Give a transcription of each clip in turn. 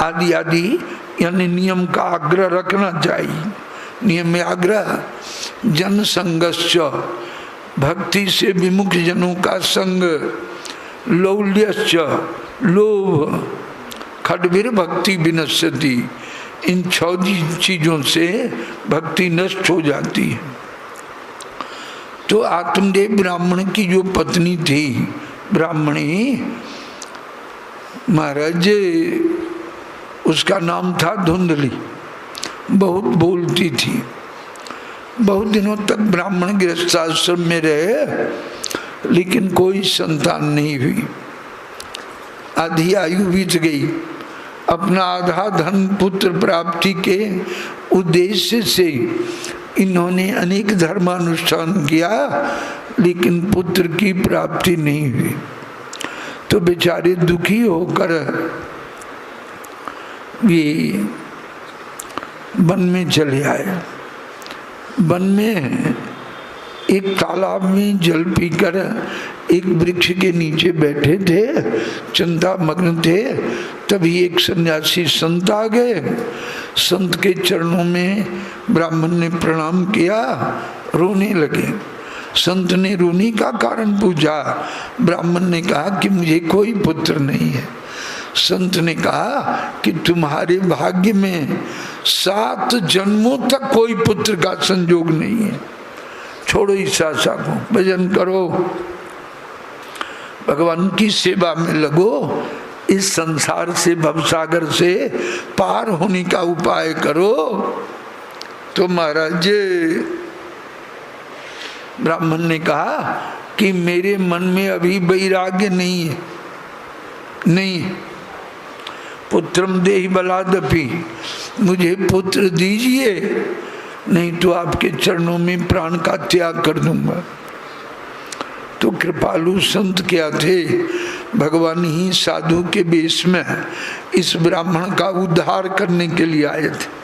आदि आदि यानी नियम का आग्रह रखना चाहिए। नियम में आग्रह, जन संगश्च, भक्ति से विमुख जनों का संग, लौल्यश्च, लोभ, खड्भिर भक्ति विनश्यति, इन 6 चीजों से भक्ति नष्ट हो जाती है। तो आत्मदेव ब्राह्मण की जो पत्नी थी, ब्राह्मणी महाराज, उसका नाम था धुंधली, बहुत बोलती थी। बहुत दिनों तक ब्राह्मण गृहस्थाश्रम में रहे, लेकिन कोई संतान नहीं हुई। आधी आयु बीत गई। अपना आधा धन पुत्र प्राप्ति के उद्देश्य से इन्होंने अनेक धर्मानुष्ठान किया, लेकिन पुत्र की प्राप्ति नहीं हुई। तो बेचारे दुखी होकर ये वन में चले आए। वन में एक तालाब में जल पीकर एक वृक्ष के नीचे बैठे थे, चिंता मग्न थे। तभी एक सन्यासी संत आ गए। संत के चरणों में ब्राह्मण ने प्रणाम किया, रोने लगे। संत ने रोने का कारण पूछा। ब्राह्मण ने कहा कि मुझे कोई पुत्र नहीं है। संत ने कहा कि तुम्हारे भाग्य में 7 जन्मों तक कोई पुत्र का संयोग नहीं है। छोड़ो इस आशा को, भजन करो, भगवान की सेवा में लगो, इस संसार से, भवसागर से पार होने का उपाय करो। तो महाराज ब्राह्मण ने कहा कि मेरे मन में अभी वैराग्य नहीं है, नहीं, पुत्रम देहि बलादपि, मुझे पुत्र दीजिए, नहीं तो आपके चरणों में प्राण का त्याग कर दूंगा। तो कृपालु संत क्या थे, भगवान ही साधु के वेश में इस ब्राह्मण का उद्धार करने के लिए आए थे।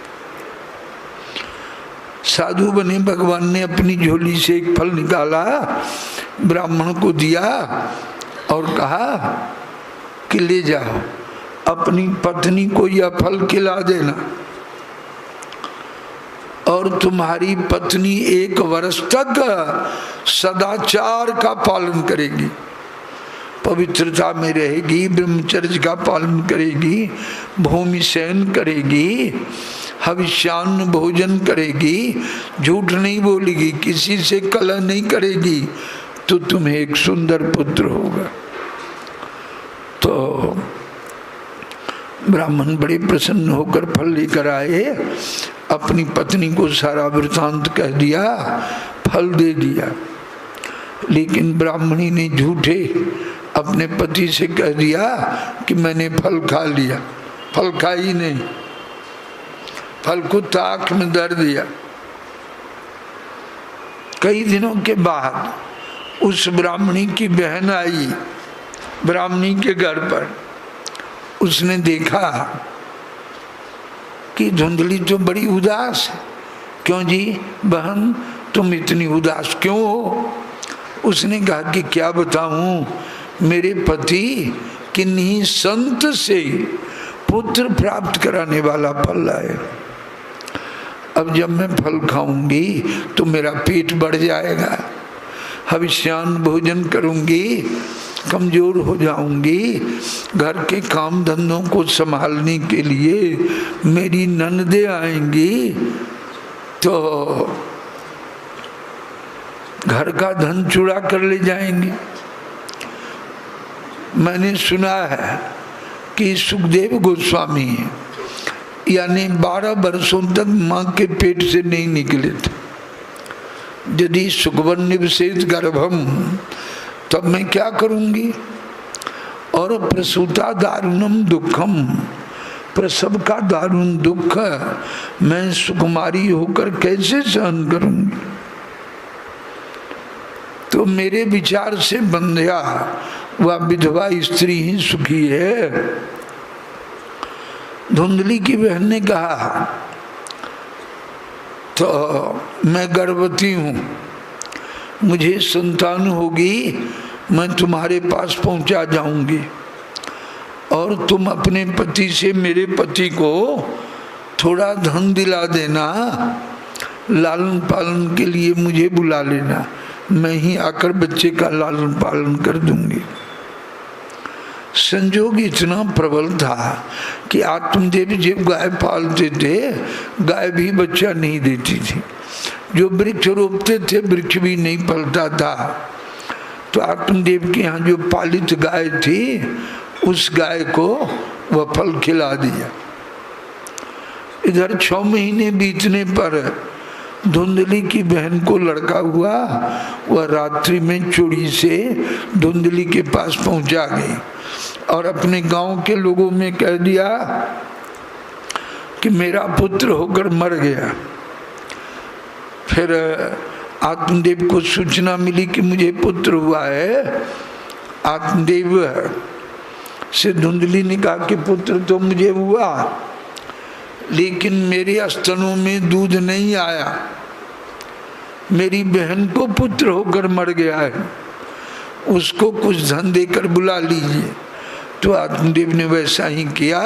साधु बने, भगवान ने अपनी झोली से एक फल निकाला, ब्राह्मण को दिया और कहा कि ले जाओ, अपनी पत्नी को यह फल खिला देना और तुम्हारी पत्नी 1 वर्ष तक सदाचार का पालन करेगी, पवित्रता में रहेगी, ब्रह्मचर्य का पालन करेगी, भूमि शयन करेगी, हविष्यान्न भोजन करेगी, झूठ नहीं बोलेगी, किसी से कलह नहीं करेगी, तो तुम्हें एक सुंदर पुत्र होगा। तो ब्राह्मण बड़े प्रसन्न होकर फल लेकर आए, अपनी पत्नी को सारा वृतांत कह दिया, फल दे दिया। लेकिन ब्राह्मणी ने झूठे अपने पति से कह दिया कि मैंने फल खा लिया। फल खा ही नहीं, फल को ताक में धर दिया। कई दिनों के बाद उस ब्राह्मणी की बहन आई ब्राह्मणी के घर पर। उसने देखा कि धुंधली तो बड़ी उदास है। क्यों जी बहन, तुम इतनी उदास क्यों हो? उसने कहा कि क्या बताऊं, मेरे पति किन्हीं संत से पुत्र प्राप्त कराने वाला फल लाए। अब जब मैं फल खाऊंगी तो मेरा पेट बढ़ जाएगा, हविष्यान्न भोजन करूंगी, कमजोर हो जाऊंगी, घर के काम धंधों को संभालने के लिए मेरी ननदें आएंगी तो घर का धन चुरा कर ले जाएंगे। मैंने सुना है कि सुखदेव गोस्वामी यानी 12 वर्षों तक माँ के पेट से नहीं निकले थे। यदि सुखवन निवसेत गर्भम, तब मैं क्या करूंगी? और प्रसूता दारुणम दुखम, प्रसव का दारुण दुख मैं सुकुमारी होकर कैसे सहन करूंगी? तो मेरे विचार से बंध्या वह विधवा स्त्री ही सुखी है। धुंधली की बहन ने कहा तो मैं गर्भवती हूँ, मुझे संतान होगी, मैं तुम्हारे पास पहुंचा जाऊंगी और तुम अपने पति से मेरे पति को थोड़ा धन दिला देना, लालन पालन के लिए मुझे बुला लेना, मैं ही आकर बच्चे का लालन पालन कर दूंगी। संजोग इतना प्रबल था कि आत्मदेव जब गाय पालते थे, गाय भी बच्चा नहीं देती थी। जो वृक्ष रोपते थे, वृक्ष भी नहीं पलता था। तो आत्मदेव के यहाँ जो पालित गाय थी, उस गाय को वह फल खिला दिया। इधर 6 महीने बीतने पर धुंधली की बहन को लड़का हुआ। वह रात्रि में चोरी से धुंधली के पास पहुंचा गई और अपने गांव के लोगों में कह दिया कि मेरा पुत्र होकर मर गया। फिर आत्मदेव को सूचना मिली कि मुझे पुत्र हुआ है। आत्मदेव से धुंधली ने कहा कि पुत्र तो मुझे हुआ, लेकिन मेरे स्तनों में दूध नहीं आया, मेरी बहन को पुत्र होकर मर गया है, उसको कुछ धन देकर बुला लीजिए। तो आत्मदेव ने वैसा ही किया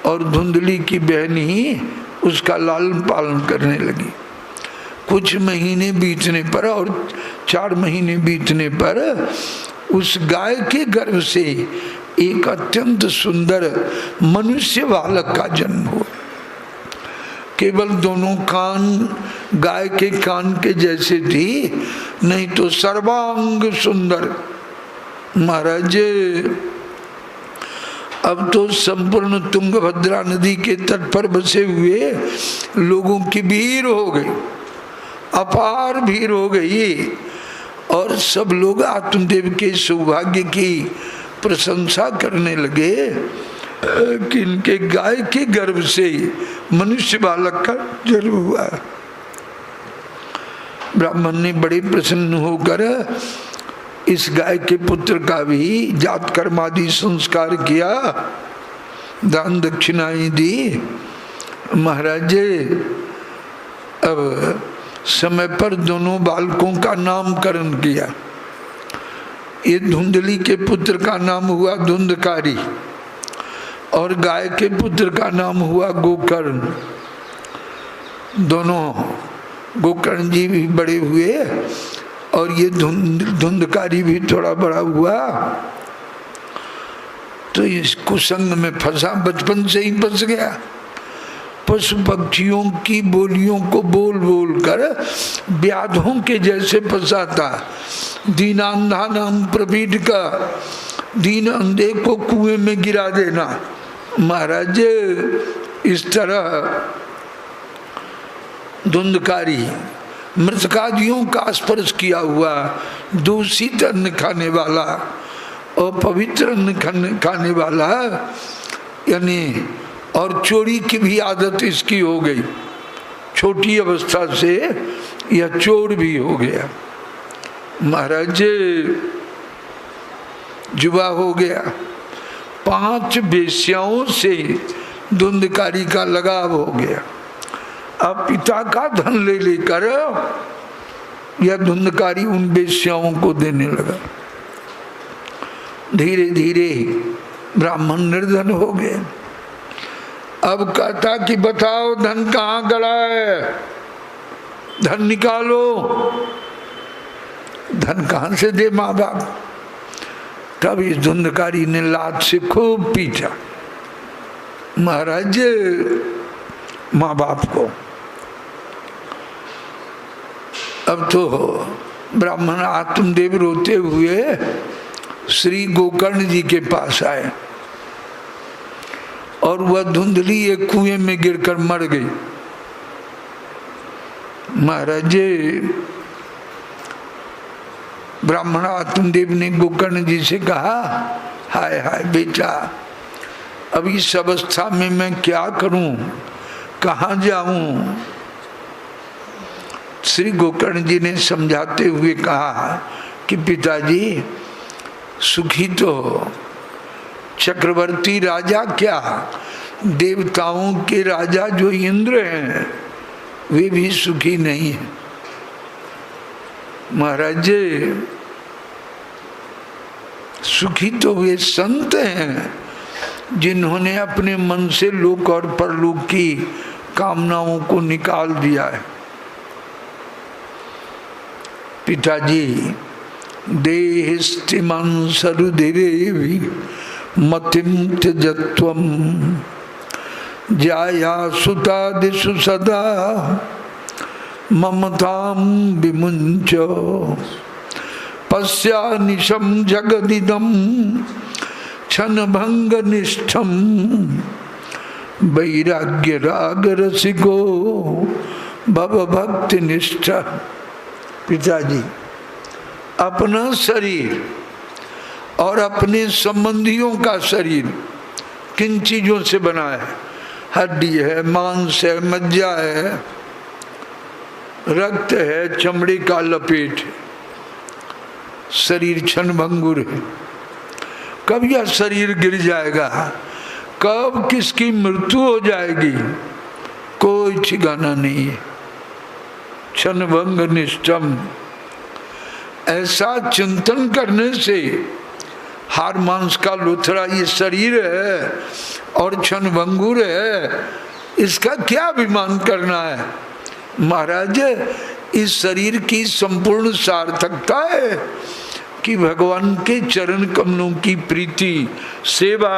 और धुंधली की बहन ही उसका लालन पालन करने लगी। कुछ महीने बीतने पर और 4 महीने बीतने पर उस गाय के गर्भ से एक अत्यंत सुंदर मनुष्य बालक का जन्म हुआ। केवल दोनों कान गाय के कान के जैसे थी, नहीं तो सर्वांग सुंदर। महाराज अब तो संपूर्ण तुंगभद्रा नदी के तट पर बसे हुए लोगों की भीड़ हो गई, अपार भीड़ हो गई, और सब लोग आत्मदेव के सौभाग्य की प्रशंसा करने लगे कि इनके गाय के गर्भ से मनुष्य बालक का जन्म हुआ। ब्राह्मण ने बड़े प्रसन्न होकर इस गाय के पुत्र का भी जात कर्मादि संस्कार किया, दान दक्षिणाएं दी। महाराज अब समय पर दोनों बालकों का नामकरण किया। ये धुंधली के पुत्र का नाम हुआ धुंधकारी और गाय के पुत्र का नाम हुआ गोकर्ण। दोनों गोकर्ण जी भी बड़े हुए और ये धुंधकारी भी थोड़ा बड़ा हुआ। तो इस कुसंग में फंसा, बचपन से ही फंस गया। पशु पक्षियों की बोलियों को बोल बोल कर व्याधों के जैसे फंसाता। दीनांधा नाम प्रबीड का, दीन अंधे को कुएं में गिरा देना। महाराज इस तरह धुंधकारी मृतकादियों का स्पर्श किया हुआ, दूषित अन्न खाने वाला और पवित्र अन्न खाने वाला, यानी और चोरी की भी आदत इसकी हो गई। छोटी अवस्था से यह चोर भी हो गया। महाराज जुआ हो गया। 5 वेश्याओं से धुंधकारी का लगाव हो गया। अब पिता का धन ले लेकर यह धुंधकारी उन वेश्याओं को देने लगा। धीरे धीरे ब्राह्मण निर्धन हो गए। अब कहता कि बताओ धन कहाँ गड़ा है, धन निकालो। धन कहाँ से दे माँ बाप। तब इस धुंधकारी ने लात से खूब पीटा महाराज माँ बाप को। अब तो ब्राह्मण आत्मदेव रोते हुए श्री गोकर्ण जी के पास आए और वह धुंधली एक कुएं में गिरकर मर गई। महाराज ब्राह्मण आत्मदेव ने गोकर्ण जी से कहा, हाय हाय बेटा, अब इस अवस्था में मैं क्या करूं, कहाँ जाऊं। श्री गोकर्ण जी ने समझाते हुए कहा कि पिताजी सुखी तो चक्रवर्ती राजा क्या, देवताओं के राजा जो इंद्र हैं वे भी सुखी नहीं है। महाराज सुखी तो वे संत हैं जिन्होंने अपने मन से लोक और परलोक की कामनाओं को निकाल दिया है। पिताजी देहिस्तिमं सरुधिरेवि मतिं त्यजत्वं जाया सुतादिषु सदा ममतां विमुञ्च पश्यानिशं जगदिदं क्षणभंगनिष्ठं वैराग्य राग रसिको भवभक्तिनिष्ठ। पिताजी अपना शरीर और अपने संबंधियों का शरीर किन चीजों से बना है? हड्डी है, मांस है, मज्जा है, रक्त है, चमड़ी का लपेट है। शरीर क्षणभंगुर है। कब यह शरीर गिर जाएगा, कब किसकी मृत्यु हो जाएगी, कोई ठिकाना नहीं है। क्षणभंग निष्ठम, ऐसा चिंतन करने से हार मांस का लुथरा ये शरीर है और क्षणभंगुर है, इसका क्या अभिमान करना है? महाराज, इस शरीर की संपूर्ण सार्थकता है कि भगवान के चरण कमलों की प्रीति सेवा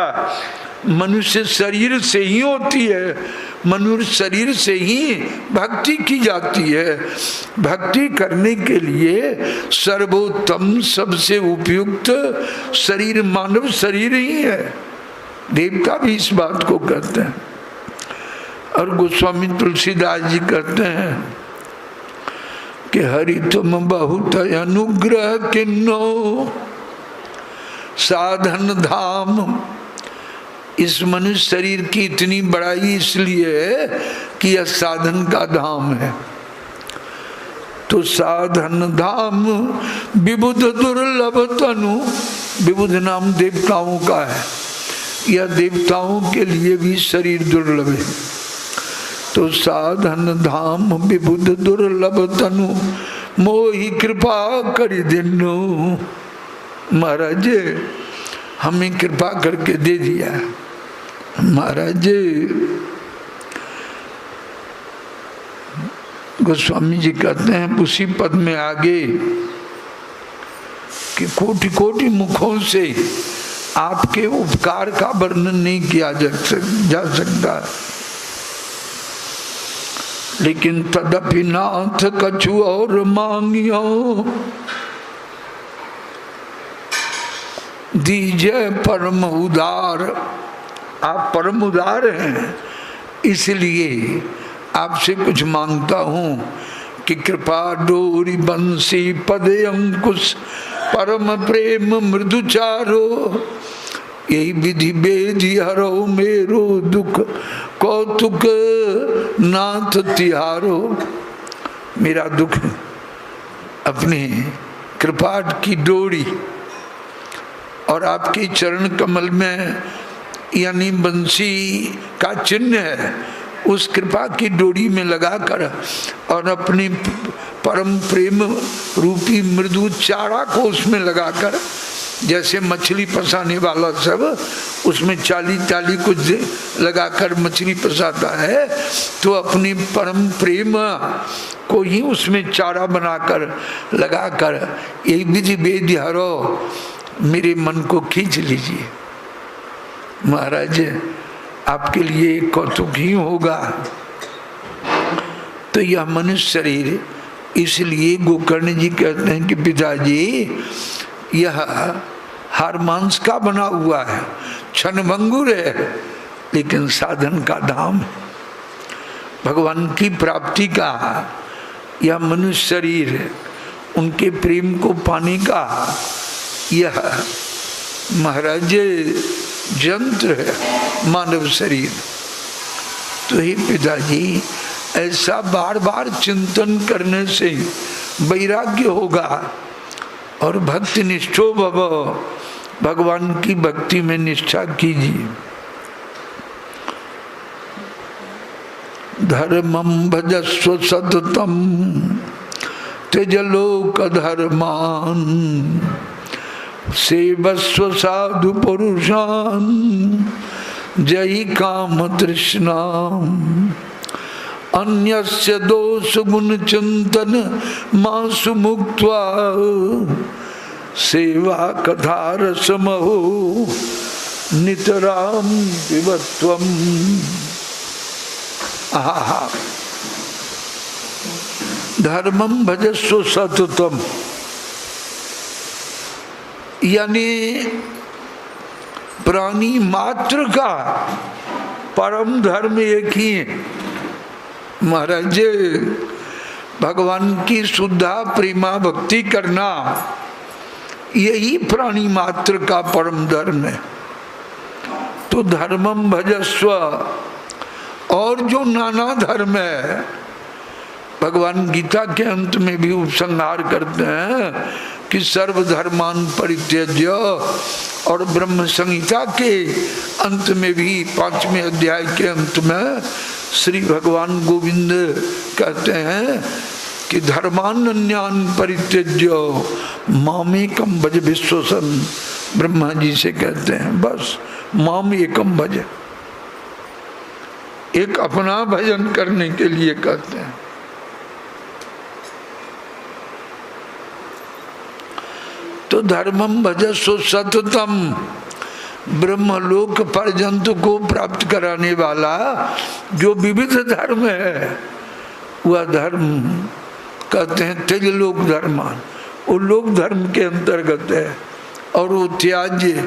मनुष्य शरीर से ही होती है। मनुष्य शरीर से ही भक्ति की जाती है। भक्ति करने के लिए सर्वोत्तम सबसे उपयुक्त शरीर मानव शरीर ही है। देवता भी इस बात को कहते हैं और गोस्वामी तुलसीदास जी कहते हैं कि हरि तुम बहुत अनुग्रह किन्नो साधन धाम। इस मनुष्य शरीर की इतनी बड़ाई इसलिए है कि यह साधन का धाम है। तो साधन धाम विबुध दुर्लभ तनु, विबुध नाम देवताओं का है, यह देवताओं के लिए भी शरीर दुर्लभ है। तो साधन धाम विबुध दुर्लभ तनु मोहि कृपा करि दिन्नु। महाराज हमें कृपा करके दे दिया। महाराज गोस्वामी जी कहते हैं उसी पद में आगे कि कोटि कोटि मुखों से आपके उपकार का वर्णन नहीं किया जा सकता, लेकिन तदपि नाथ कछु और मांगियो दीजिए परम उदार। आप परम उदार हैं, इसलिए आपसे कुछ मांगता हूँ कि कृपा डोरी बंसी पद अंकुश परम प्रेम मृदुचारो। यही विधि बेधि हरो मेरो दुख कौतुक नाथ तिहारो। मेरा दुख अपने कृपा की डोरी और आपके चरण कमल में यानी बंसी का चिन्ह है, उस कृपा की डोरी में लगाकर और अपनी परम प्रेम रूपी मृदु चारा को उसमें लगाकर, जैसे मछली फंसाने वाला सब उसमें चाली चाली कुछ लगाकर मछली फंसाता है, तो अपनी परम प्रेम को ही उसमें चारा बनाकर लगाकर यही विधि वेद हरो मेरे मन को खींच लीजिए। महाराज आपके लिए कौतुक ही होगा। तो यह मनुष्य शरीर, इसलिए गोकर्ण जी कहते हैं कि पिताजी यह हार मांस का बना हुआ है, क्षणभंगुर है, लेकिन साधन का धाम है। भगवान की प्राप्ति का यह मनुष्य शरीर, उनके प्रेम को पाने का यह महाराज यंत्र है मानव शरीर। तो हे पिताजी ऐसा बार बार चिंतन करने से वैराग्य होगा और भक्ति निष्ठो भव, भगवान की भक्ति में निष्ठा कीजिए। धर्मं भजस्व सततम त्यजलोक धर्मान सेवस्व साधु पुरुषान जयि काम तृष्णा अन्यस्य दोष गुण चिंतन मासु मुक्त्वा सेवा कथा रसमहो नितराम विवत्वम। आहा, धर्मम भजस्व सततम, यानी प्राणी मात्र का परम धर्म एक ही है महाराज। भगवान की शुद्धा प्रेमा भक्ति करना, यही प्राणी मात्र का परम धर्म है। तो धर्मम भजस्व, और जो नाना धर्म है, भगवान गीता के अंत में भी उपसंहार करते हैं कि सर्वधर्मान परित्यज्य, और ब्रह्म संहिता के अंत में भी 5वें अध्याय के अंत में श्री भगवान गोविंद कहते हैं कि धर्मान्यान परित्यज्य मामेकम भज विश्वसन। ब्रह्मा जी से कहते हैं बस माम एकम भज, एक अपना भजन करने के लिए कहते हैं। तो धर्मम भजस्व सततम, ब्रह्मलोक पर्यंत को प्राप्त कराने वाला जो विविध धर्म है, वह धर्म कहते हैं त्यजलोक धर्मान, वो लोक धर्म के अंतर्गत है, और वो त्याज्य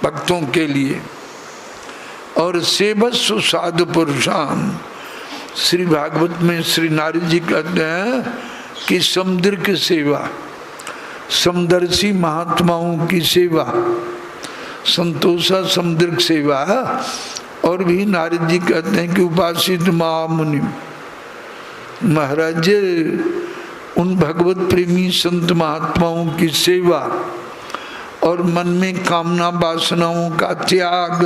भक्तों के लिए। और सेवस्व साधु पुरुषान, श्री भागवत में श्री नारद जी कहते हैं कि समुद्र की सेवा, समदर्शी महात्माओं की सेवा, संतोषा समुद्र सेवा। और भी नारद जी कहते हैं कि उपासित महामुनि, महाराज उन भगवत प्रेमी संत महात्माओं की सेवा, और मन में कामना वासनाओं का त्याग,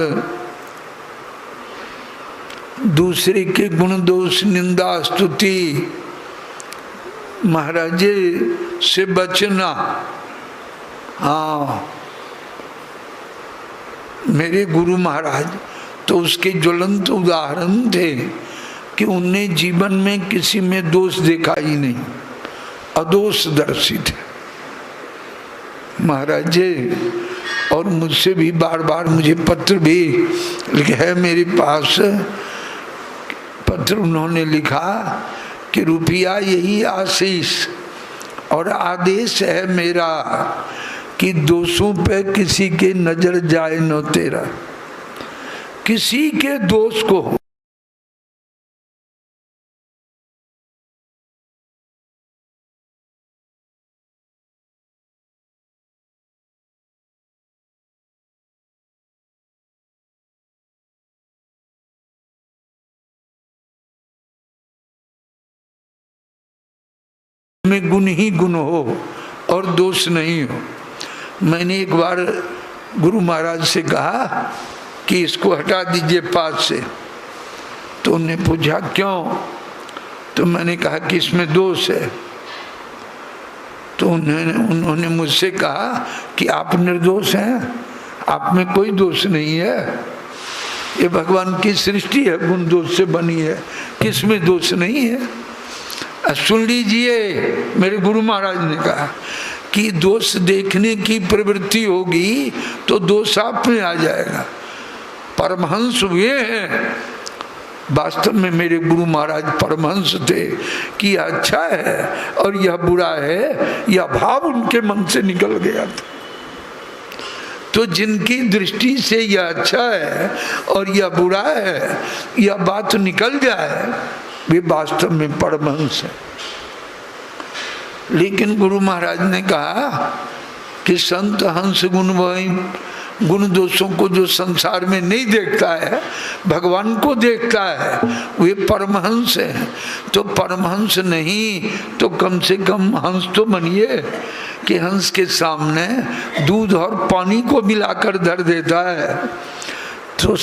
दूसरे के गुण दोष निंदा स्तुति महाराज से बचना। हाँ, मेरे गुरु महाराज तो उसके ज्वलंत उदाहरण थे कि उनने जीवन में किसी में दोष देखा ही नहीं, अदोष दर्शी थे महाराज। और मुझसे भी बार बार मुझे पत्र भी लिखे है मेरे पास, पत्र उन्होंने लिखा कि रुपया यही आशीष और आदेश है मेरा कि दोषों पे किसी के नजर जाए न तेरा, किसी के दोष को में गुण ही गुण हो और दोष नहीं हो। मैंने एक बार गुरु महाराज से कहा कि इसको हटा दीजिए पास से, तो उन्होंने पूछा क्यों, तो मैंने कहा कि इसमें दोष है। तो उन्होंने मुझसे कहा कि आप निर्दोष हैं, आप में कोई दोष नहीं है, ये भगवान की सृष्टि है, गुण दोष से बनी है, किसमें दोष नहीं है। सुन लीजिए, मेरे गुरु महाराज ने कहा कि दोष देखने की प्रवृत्ति होगी तो दोष आप में आ जाएगा। परमहंस वे हैं, वास्तव में मेरे गुरु महाराज परमहंस थे कि यह अच्छा है और यह बुरा है, यह भाव उनके मन से निकल गया था। तो जिनकी दृष्टि से यह अच्छा है और यह बुरा है, यह बात निकल जाए, वे वास्तव में परमहंस है। लेकिन गुरु महाराज ने कहा कि संत हंस गुण वही, गुण दोषों को जो संसार में नहीं देखता है, भगवान को देखता है, वे परमहंस है। तो परमहंस नहीं तो कम से कम हंस तो बनिए कि हंस के सामने दूध और पानी को मिलाकर धर देता है तो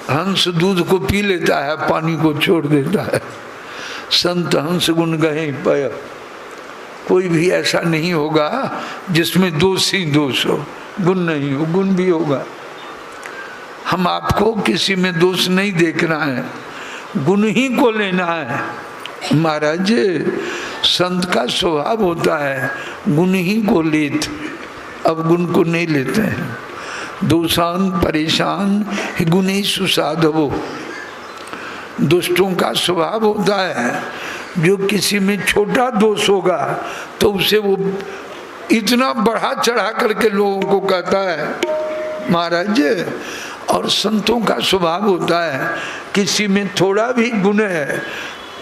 हंस दूध को पी लेता है, पानी को छोड़ देता है। संत हंस गुण गए पय, कोई भी ऐसा नहीं होगा जिसमें दोष ही दोष हो, गुण नहीं हो, गुण भी होगा। हम आपको किसी में दोष नहीं देखना है, गुण ही को लेना है। महाराज संत का स्वभाव होता है गुण ही को लेते, अब गुण को नहीं लेते हैं। दोषान परेशान गुणी सुसाधवो, दुष्टों का स्वभाव होता है जो किसी में छोटा दोष होगा तो उसे वो इतना बढ़ा चढ़ा करके लोगों को कहता है महाराज। और संतों का स्वभाव होता है किसी में थोड़ा भी गुण है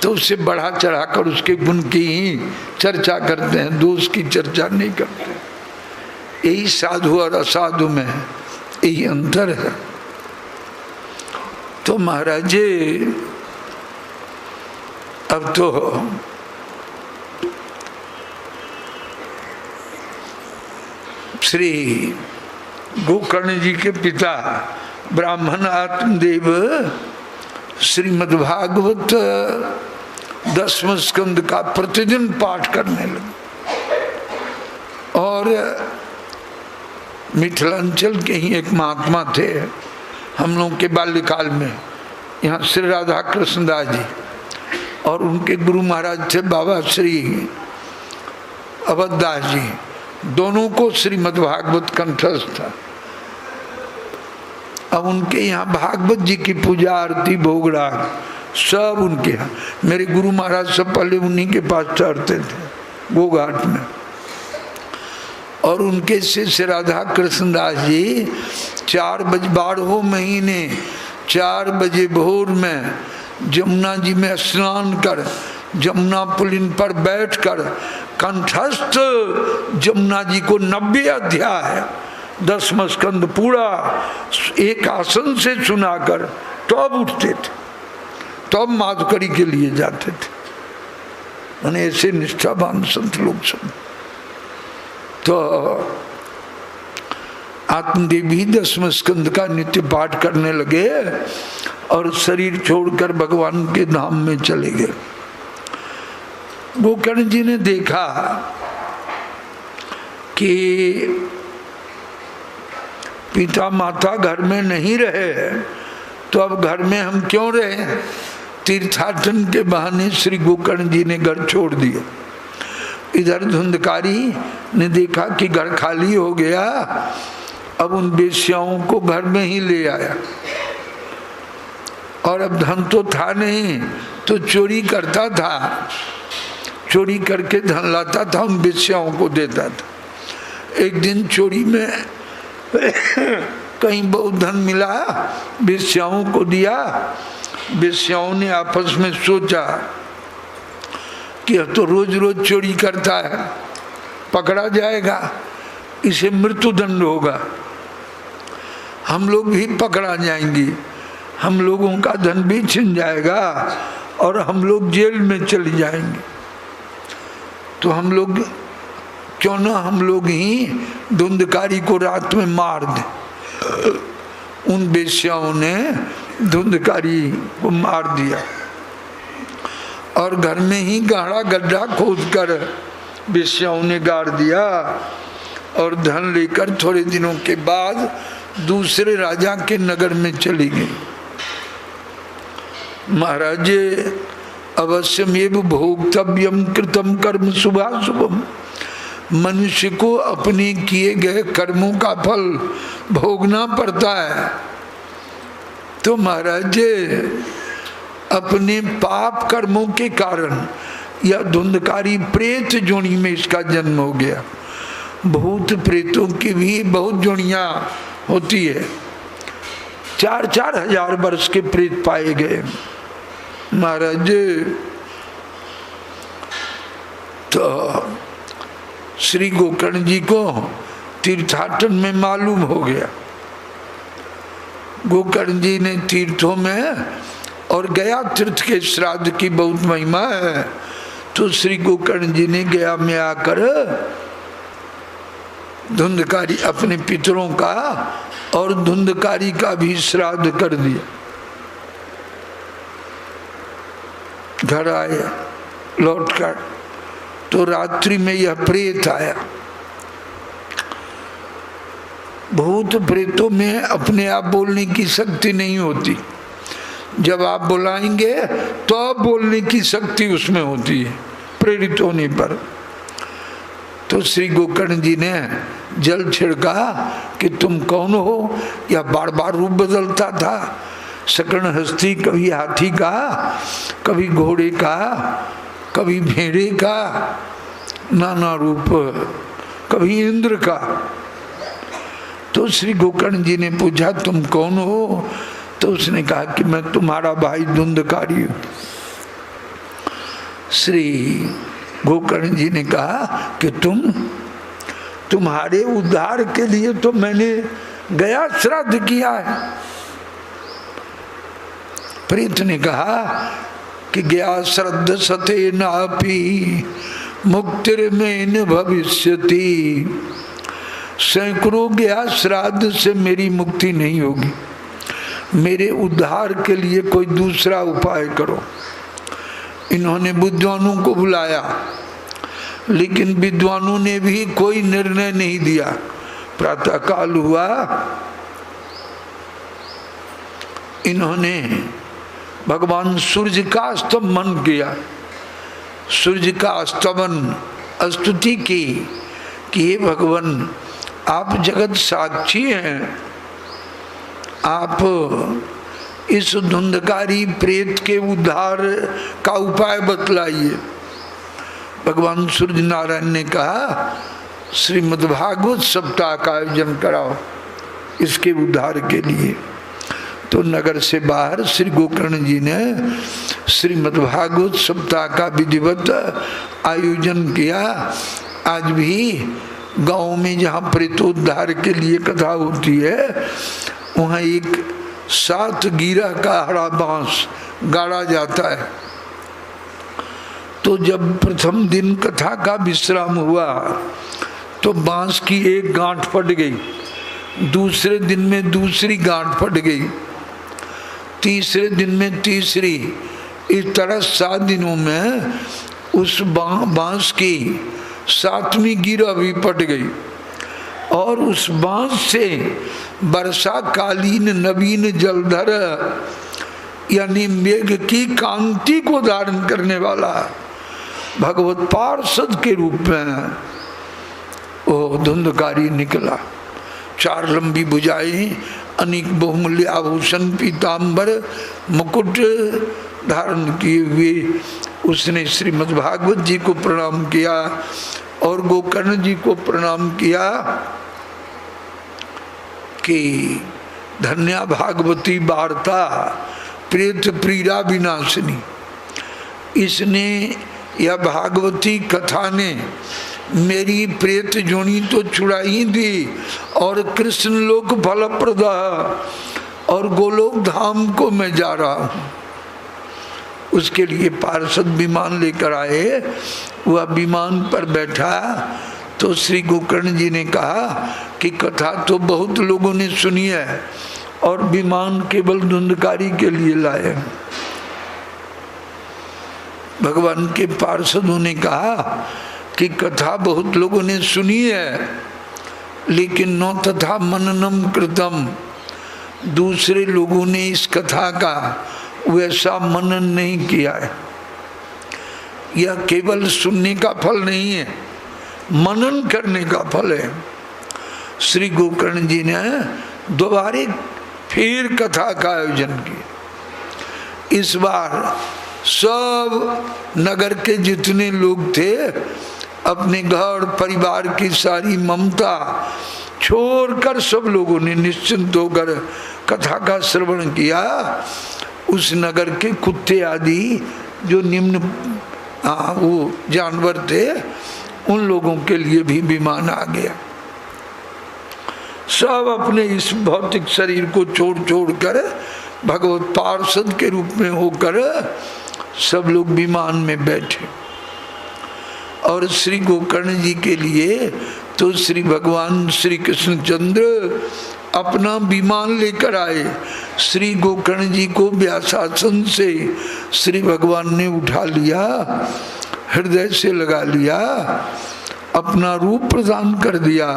तो उसे बढ़ा चढ़ा कर उसके गुण की ही चर्चा करते हैं, दोष की चर्चा नहीं करते। यही साधु और असाधु में यही अंतर है। तो महाराज अब तो श्री गोकर्ण जी के पिता ब्राह्मण आत्मदेव श्रीमद्भागवत 10वें स्कंद का प्रतिदिन पाठ करने लगे। और मिथिलांचल के ही एक महात्मा थे हम लोग के बाल्यकाल में, यहाँ श्री राधा कृष्ण दास जी, और उनके गुरु महाराज थे बाबा श्री अवधदास जी। दोनों को श्रीमद्भागवत कंठस्थ था। अब उनके यहाँ भागवत जी की पूजा आरती भोग राग सब उनके यहाँ। मेरे गुरु महाराज सब पहले उन्हीं के पास चढ़ते थे गोघाट में। और उनके शिष्य राधा कृष्ण दास जी 4 बजे 12 महीने 4 बजे भोर में जमुना जी में स्नान कर जमुना पुलिन पर बैठकर कंठस्थ जमुना जी को 90 अध्याय 10वां स्कंद पूरा एक आसन से सुनाकर तब उठते थे, तब माधुकरी के लिए जाते थे। मैंने ऐसे निष्ठावान संत लोग सब। तो आत्मदेव भी 10वें स्कंद का नित्य पाठ करने लगे और शरीर छोड़कर भगवान के धाम में चले गए। गोकर्ण जी ने देखा कि पिता माता घर में नहीं रहे तो अब घर में हम क्यों रहे। तीर्थाटन के बहाने श्री गोकर्ण जी ने घर छोड़ दिया। इधर धुंधकारी ने देखा कि घर खाली हो गया, अब उन वेश्याओं को घर में ही ले आया। और अब धन तो था नहीं तो चोरी करता था, चोरी करके धन लाता था, उन वेश्याओं को देता था। एक दिन चोरी में कहीं बहुत धन मिला, वेश्याओं को दिया। वेश्याओं ने आपस में सोचा कि अब तो रोज रोज चोरी करता है, पकड़ा जाएगा, इसे मृत्युदंड होगा, हम लोग भी पकड़ा जाएंगे, हम लोगों का धन भी छिन जाएगा और हम लोग जेल में चले जाएंगे। तो हम लोग क्यों ना हम लोग ही धुंधकारी को रात में मार दें। उन वेश्याओं ने धुंधकारी को मार दिया और घर में ही गहरा गड्ढा खोदकर वेश्याओं ने गाड़ दिया और धन लेकर थोड़े दिनों के बाद दूसरे राजा के नगर में चली गई। महाराज अवश्यमेव भोक्तव्यम कृतम कर्म शुभाशुभम, मनुष्य को अपने किए गए कर्मों का फल भोगना पड़ता है। तो महाराज अपने पाप कर्मों के कारण यह धुंधकारी प्रेत जोनी में इसका जन्म हो गया। भूत प्रेतों की भी बहुत जोनियां होती है, 4-4 हजार वर्ष के प्रेत पाए गए। महाराज तो श्री गोकर्ण जी को तीर्थाटन में मालूम हो गया। गोकर्ण जी ने तीर्थों में और गया तीर्थ के श्राद्ध की बहुत महिमा है, तो श्री गोकर्ण जी ने गया में आकर धुंधकारी अपने पितरों का और धुंधकारी का भी श्राद्ध कर दिया। घर आया लौटकर तो रात्रि में यह प्रेत आया। भूत प्रेतों में अपने आप बोलने की शक्ति नहीं होती, जब आप बुलाएंगे तो आप बोलने की शक्ति उसमें होती है प्रेरित होने पर। तो श्री गोकर्ण जी ने जल छिड़का कि तुम कौन हो। या बार बार रूप बदलता था, सकर्ण हस्ती, कभी हाथी का, कभी घोड़े का, कभी भेड़े का, नाना रूप, कभी इंद्र का। तो श्री गोकर्ण जी ने पूछा तुम कौन हो? तो उसने कहा कि मैं तुम्हारा भाई धुंधकारी हूं। श्री गोकर्ण जी ने कहा कि तुम्हारे उद्धार के लिए तो मैंने गया श्राद्ध किया है। प्रेत ने कहा कि गया श्राद्ध सते नापी मुक्तिर में न भविष्यति। सैकड़ों गया श्राद्ध से मेरी मुक्ति नहीं होगी, मेरे उद्धार के लिए कोई दूसरा उपाय करो। इन्होंने विद्वानों को बुलाया, लेकिन विद्वानों ने भी कोई निर्णय नहीं दिया। प्रातः काल हुआ, इन्होंने भगवान सूर्य का स्तमन किया, सूर्य का स्तमन स्तुति की कि हे भगवान आप जगत साक्षी हैं, आप इस धुंधकारी प्रेत के उद्धार का उपाय बतलाइए। भगवान सूर्य नारायण ने कहा श्रीमद्भागवत सप्ताह का आयोजन कराओ इसके उद्धार के लिए। तो नगर से बाहर श्री गोकर्ण जी ने श्रीमद्भागवत सप्ताह का विधिवत आयोजन किया। आज भी गांव में जहाँ प्रेतोद्धार के लिए कथा होती है, वहाँ एक 7 गिरा का हरा बांस गाड़ा जाता है। तो जब प्रथम दिन कथा का विश्राम हुआ तो बांस की एक गांठ फट गई, दूसरे दिन में दूसरी गांठ फट गई, तीसरे दिन में तीसरी। इस तरह 7 दिनों में उस बांस की 7वीं गिरा भी फट गई और उस बांस से वर्षा कालीन नवीन जलधर यानी मेघ की कांति को धारण करने वाला भगवत पार्षद के रूप में वो धुंधकारी निकला। 4 लंबी भुजाएं, अनेक बहुमूल्य आभूषण, पीताम्बर, मुकुट धारण किए हुए उसने श्रीमद्भागवत जी को प्रणाम किया और गोकर्ण जी को प्रणाम किया कि धन्या भागवती वार्ता प्रेत प्रीड़ा विनाशिनी। इसने यह भागवती कथा ने मेरी प्रेत जोनी तो छुड़ाई दी और कृष्ण लोक फलप्रदा और गोलोक धाम को मैं जा रहा हूँ। उसके लिए पार्षद विमान लेकर आए, वह विमान पर बैठा तो श्री गोकर्ण जी ने कहा कि कथा तो बहुत लोगों ने सुनी है और विमान केवल धुंधकारी के लिए लाए। भगवान के पार्षदों ने कहा कि कथा बहुत लोगों ने सुनी है, लेकिन न तथा मननम कृतम, दूसरे लोगों ने इस कथा का वैसा मनन नहीं किया है। यह केवल सुनने का फल नहीं है, मनन करने का फल है। श्री गोकर्ण जी ने दोबारा फिर कथा का आयोजन किया। इस बार सब नगर के जितने लोग थे अपने घर परिवार की सारी ममता छोड़कर सब लोगों ने निश्चिंत होकर कथा का श्रवण किया। उस नगर के कुत्ते आदि जो निम्न वो जानवर थे, उन लोगों के लिए भी विमान आ गया। सब अपने इस भौतिक शरीर को छोड़ छोड़ कर भगवत पार्षद के रूप में होकर सब लोग विमान में बैठे। और श्री गोकर्ण जी के लिए तो श्री भगवान श्री कृष्णचंद्र अपना विमान लेकर आए। श्री गोकर्ण जी को व्यासासन से श्री भगवान ने उठा लिया, हृदय से लगा लिया, अपना रूप प्रदान कर दिया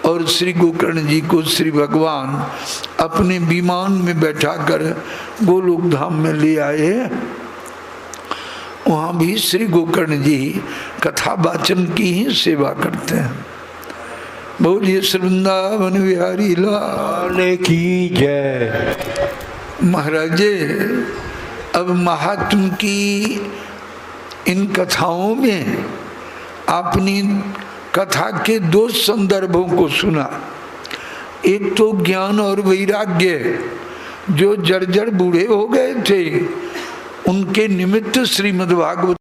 और श्री गोकर्ण जी को श्री भगवान अपने विमान में बैठाकर गोलोक धाम में ले आए। वहाँ भी श्री गोकर्ण जी कथा वाचन की ही सेवा करते हैं। बोलिए श्री वृंदावन बिहारी लाल की जय। महाराजे, अब महात्म की इन कथाओं में आपने कथा के दो संदर्भों को सुना। एक तो ज्ञान और वैराग्य, जो जर्जर बूढ़े हो गए थे, उनके निमित्त श्रीमद् भागवत